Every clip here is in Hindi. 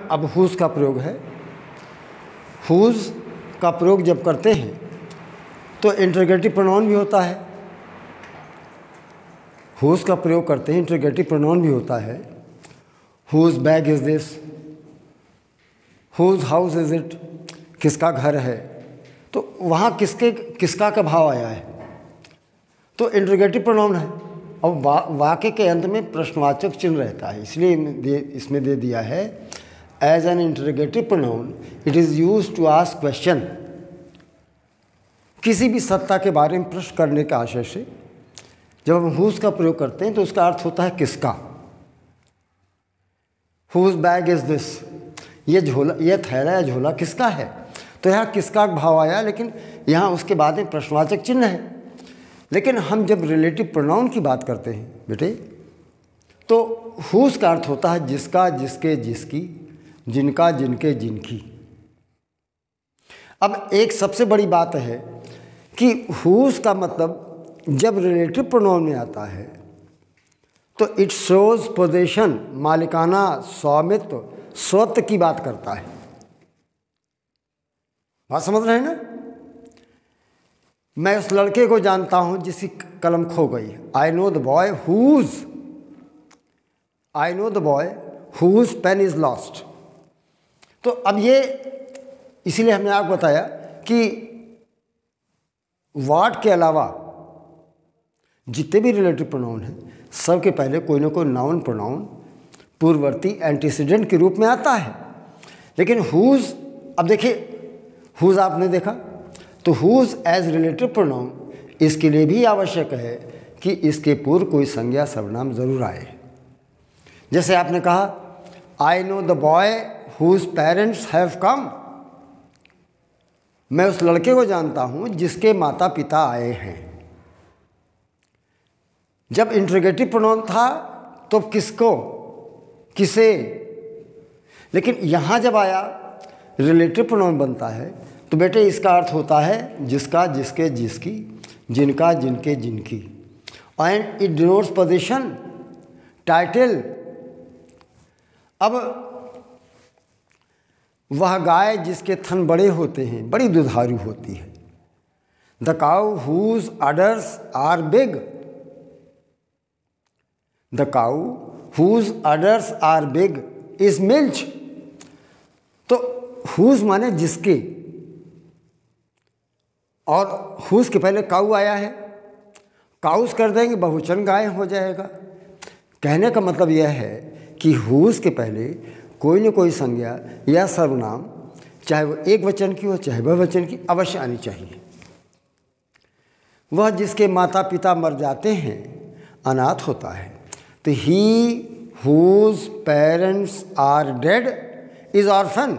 अब हुज का प्रयोग है। हुज का प्रयोग जब करते हैं तो इंटरोगेटिव प्रोनाउन भी होता है। हुज का प्रयोग करते हैं इंटरोगेटिव प्रोनाउन भी होता है। Whose bag is this, whose house is it, किसका घर है। तो वहाँ किसका का भाव आया है, तो इंटरोगेटिव प्रोनाउन है। अब वाक्य के अंत में प्रश्नवाचक चिन्ह रहता है, इसलिए इसमें दे दिया है as an interrogative pronoun it is use to ask question. किसी भी सत्ता के बारे में प्रश्न करने के आशय से जब हम हुज का प्रयोग करते हैं तो उसका अर्थ होता है किसका। हुज बैग इज़ दिस, ये झोला, ये थैला या झोला किसका है। तो यहाँ किसका भाव आया, लेकिन यहाँ उसके बाद में प्रश्नवाचक चिन्ह है। लेकिन हम जब रिलेटिव प्रोनाउन की बात करते हैं बेटे, तो हुज का अर्थ होता है जिसका, जिसके, जिसकी, जिनका, जिनके, जिनकी। अब एक सबसे बड़ी बात है कि हुज का मतलब जब रिलेटिव प्रोनाउन में आता है तो इट शोज पोजीशन, मालिकाना, स्वामित्व, स्वत्व की बात करता है। बात समझ रहे हैं ना। मैं उस लड़के को जानता हूं जिसकी कलम खो गई। I know the boy whose pen is lost. तो अब ये इसीलिए हमने आपको बताया कि व्हाट के अलावा जितने भी रिलेटिव प्रोनाउन हैं सबके पहले कोई ना कोई नाउन प्रोनाउन पूर्ववर्ती एंटीसीडेंट के रूप में आता है। लेकिन हुज, अब देखिए हुज आपने देखा, तो हुज एज रिलेटिव प्रोनाउन इसके लिए भी आवश्यक है कि इसके पूर्व कोई संज्ञा सर्वनाम जरूर आए। जैसे आपने कहा I know the boy whose parents have come, मैं उस लड़के को जानता हूं जिसके माता पिता आए हैं। जब इंटरोगेटिव प्रोनाउन था तो किसको, किसे, लेकिन यहाँ जब आया रिलेटिव प्रोनाउन बनता है तो बेटे इसका अर्थ होता है जिसका, जिसके, जिसकी, जिनका, जिनके, जिनकी। And it denotes position, title. अब वह गाय जिसके थन बड़े होते हैं, बड़ी दुधारू होती है। The cow whose udders are big, the cow whose udders are big is milch. तो हुज माने जिसके, और हुज के पहले काउ आया है, काउस कर देंगे बहुवचन गाय हो जाएगा। कहने का मतलब यह है कि हुज के पहले कोई न कोई संज्ञा या सर्वनाम, चाहे वो एक वचन की हो चाहे बहुवचन की, अवश्य आनी चाहिए। वह जिसके माता पिता मर जाते हैं अनाथ होता है। तो he whose parents are dead is orphan.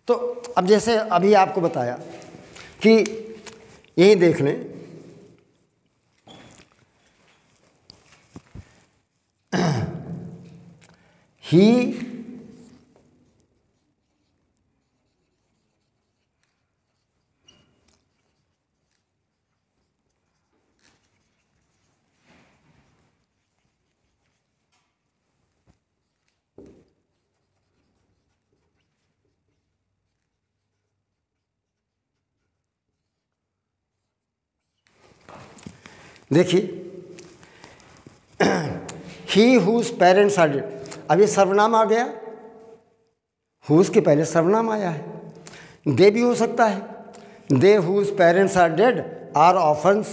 तो अब जैसे अभी आपको बताया कि यही देख लें, ही देखिए ही हुज पेरेंट्स आर डेड, अब ये सर्वनाम आ गया, हुज के पहले सर्वनाम आया है। दे भी हो सकता है, they whose parents are dead are orphans.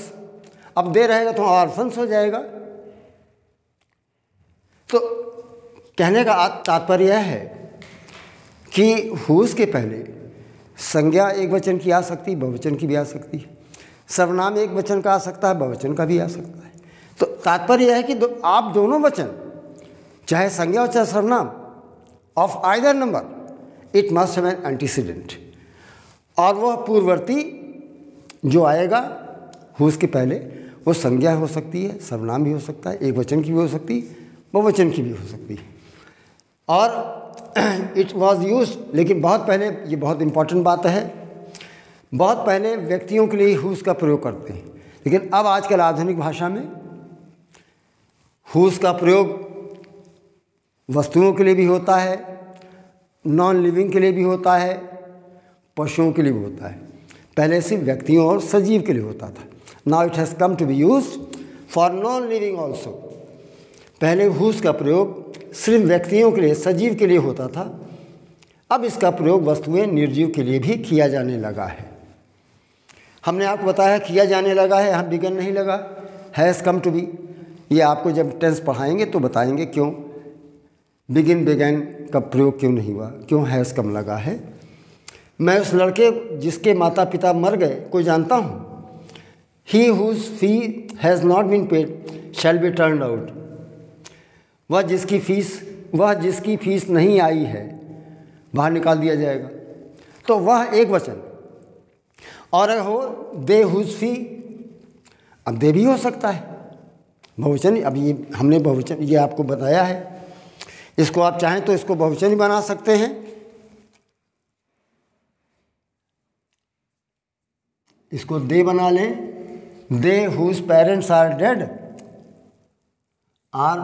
अब दे रहेगा तो ऑर्फन्स हो जाएगा। तो कहने का तात्पर्य यह है कि हुज के पहले संज्ञा एक वचन की आ सकती, बहुवचन की भी आ सकती है। सर्वनाम एक वचन का आ सकता है, बहुवचन का भी आ सकता है। तो तात्पर्य यह है कि आप दोनों वचन, चाहे संज्ञा हो चाहे सर्वनाम, of either number it must have an antecedent. और वह पूर्ववर्ती जो आएगा हुज के पहले वो संज्ञा हो सकती है, सर्वनाम भी हो सकता है, एक वचन की भी हो सकती है, बहुवचन की भी हो सकती है। और इट वॉज यूज, लेकिन बहुत पहले, ये बहुत इंपॉर्टेंट बात है, बहुत पहले व्यक्तियों के लिए हुज का प्रयोग करते हैं। लेकिन अब आजकल आधुनिक भाषा में हुज का प्रयोग वस्तुओं के लिए भी होता है, नॉन लिविंग के लिए भी होता है, पशुओं के लिए भी होता है। पहले सिर्फ व्यक्तियों और सजीव के लिए होता था। Now it has come to be used for non living also. पहले हुज का प्रयोग सिर्फ व्यक्तियों के लिए, सजीव के लिए होता था। अब इसका प्रयोग वस्तुएं निर्जीव के लिए भी किया जाने लगा है। हमने आपको बताया किया जाने लगा है, यहाँ बिगन नहीं लगा, हैज़ कम टू बी। ये आपको जब टेंस पढ़ाएंगे तो बताएंगे क्यों बिगिन बिगैन का प्रयोग क्यों नहीं हुआ, क्यों हैज़ कम लगा है। मैं उस लड़के जिसके माता पिता मर गए को जानता हूँ। He whose fee has not been paid shall be turned out. वह जिसकी फीस नहीं आई है बाहर निकाल दिया जाएगा। तो वह एक वचन। और अगर हो दे हुज फी, अब दे भी हो सकता है बहुवचन। अब ये हमने बहुवचन ये आपको बताया है, इसको आप चाहें तो इसको बहुवचन ही बना सकते हैं। इसको दे बना लें, they whose parents are dead are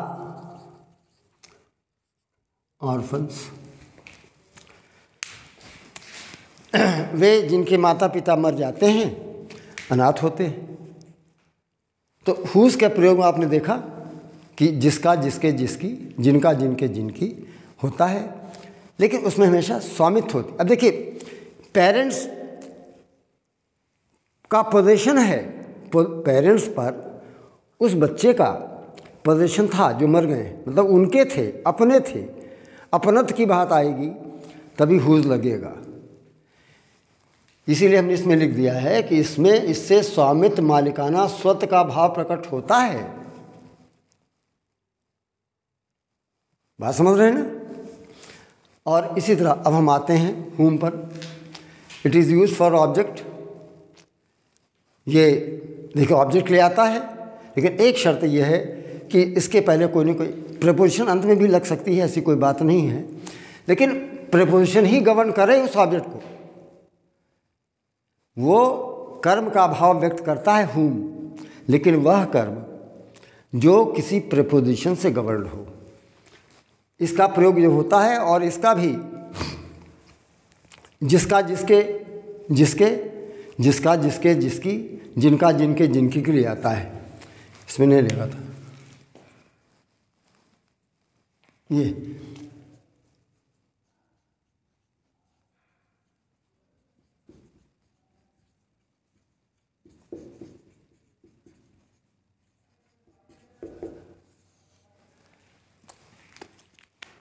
orphans. वे जिनके माता पिता मर जाते हैं अनाथ होते हैं। तो हुज का प्रयोग आपने देखा कि जिसका जिसके जिसकी, जिनका जिनके जिनकी होता है, लेकिन उसमें हमेशा स्वामित्व होती। अब देखिए पेरेंट्स का पोजीशन है, पेरेंट्स पर उस बच्चे का पोजीशन था जो मर गए, मतलब उनके थे, अपने थे। अपनत्व की बात आएगी तभी हुज लगेगा। इसीलिए हमने इसमें लिख दिया है कि इससे स्वामित्व, मालिकाना, स्वत्व का भाव प्रकट होता है। बात समझ रहे हैं ना। और इसी तरह अब हम आते हैं हुम पर। It is use for object. ये देखिए ऑब्जेक्ट ले आता है, लेकिन एक शर्त यह है कि इसके पहले कोई ना कोई प्रीपोजिशन अंत में भी लग सकती है, ऐसी कोई बात नहीं है, लेकिन प्रीपोजिशन ही गवर्न करे उस ऑब्जेक्ट को। वो कर्म का भाव व्यक्त करता है हुम, लेकिन वह कर्म जो किसी प्रीपोजिशन से गवर्न हो, इसका प्रयोग जो होता है। और इसका भी जिसका जिसके जिसके, जिसका जिसके जिसकी, जिनका जिनके जिनकी के लिए आता है। इसमें नहीं लगा था ये।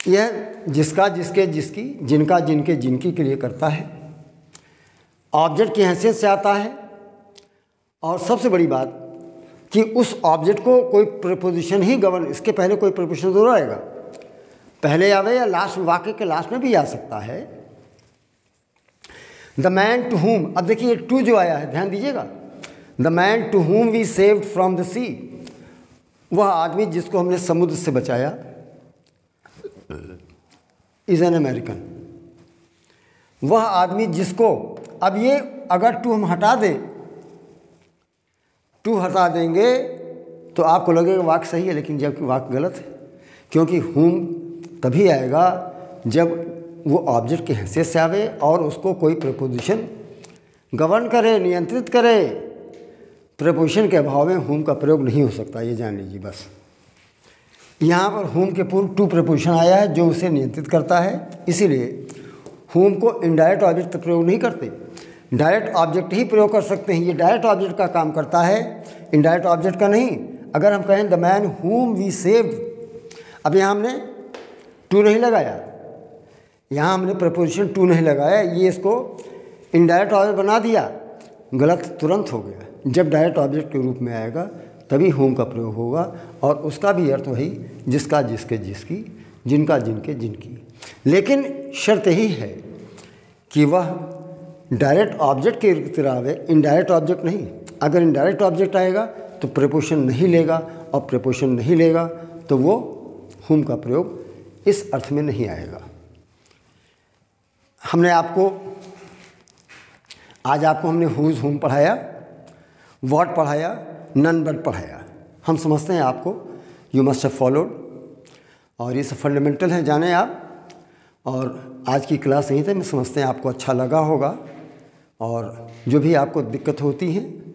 यह जिसका जिसके जिसकी, जिनका जिनके जिनकी के लिए करता है, ऑब्जेक्ट की हैसियत से आता है। और सबसे बड़ी बात कि उस ऑब्जेक्ट को कोई प्रीपोजिशन ही गवर्न, इसके पहले कोई प्रीपोजिशन जरूर आएगा, पहले आवे या लास्ट, वाक्य के लास्ट में भी आ सकता है। द मैन टू हुम, अब देखिए टू जो आया है ध्यान दीजिएगा। The man to whom we saved from the sea, वह आदमी जिसको हमने समुद्र से बचाया, इज एन अमेरिकन। वह आदमी जिसको, अब ये अगर टू हम हटा दें, टू हटा देंगे तो आपको लगेगा वाक्य सही है, लेकिन जबकि वाक्य गलत है। क्योंकि हुम तभी आएगा जब वो ऑब्जेक्ट की हैसियत से आवे और उसको कोई प्रीपोजिशन गवर्न करे, नियंत्रित करे। प्रीपोजिशन के अभाव में हुम का प्रयोग नहीं हो सकता, ये जान लीजिए बस। यहाँ पर हुम के पूर्व टू प्रीपोजिशन आया है जो उसे नियंत्रित करता है, इसीलिए हुम को इनडायरेक्ट ऑब्जेक्ट तक प्रयोग नहीं करते, डायरेक्ट ऑब्जेक्ट ही प्रयोग कर सकते हैं। ये डायरेक्ट ऑब्जेक्ट का काम करता है, इनडायरेक्ट ऑब्जेक्ट का नहीं। अगर हम कहें the man whom we saved, अब यहाँ हमने टू नहीं लगाया, यहाँ हमने प्रीपोजिशन टू नहीं लगाया, ये इसको इनडायरेक्ट ऑब्जेक्ट बना दिया, गलत तुरंत हो गया। जब डायरेक्ट ऑब्जेक्ट के रूप में आएगा तभी हुम का प्रयोग होगा, और उसका भी अर्थ वही जिसका जिसके जिसकी, जिनका जिनके जिनकी। लेकिन शर्त यही है कि वह डायरेक्ट ऑब्जेक्ट के तरह आवे, इनडायरेक्ट ऑब्जेक्ट नहीं। अगर इनडायरेक्ट ऑब्जेक्ट आएगा तो प्रीपोजिशन नहीं लेगा, और प्रीपोजिशन नहीं लेगा तो वो हुम का प्रयोग इस अर्थ में नहीं आएगा। हमने आपको आज हमने हुज हुम पढ़ाया, व्हाट पढ़ाया, नन बट पढ़ाया। हम समझते हैं आपको यू मस्ट हैव फॉलोड। और ये सब फंडामेंटल हैं, जाने आप। और आज की क्लास यहीं तक, मैं समझते हैं आपको अच्छा लगा होगा। और जो भी आपको दिक्कत होती है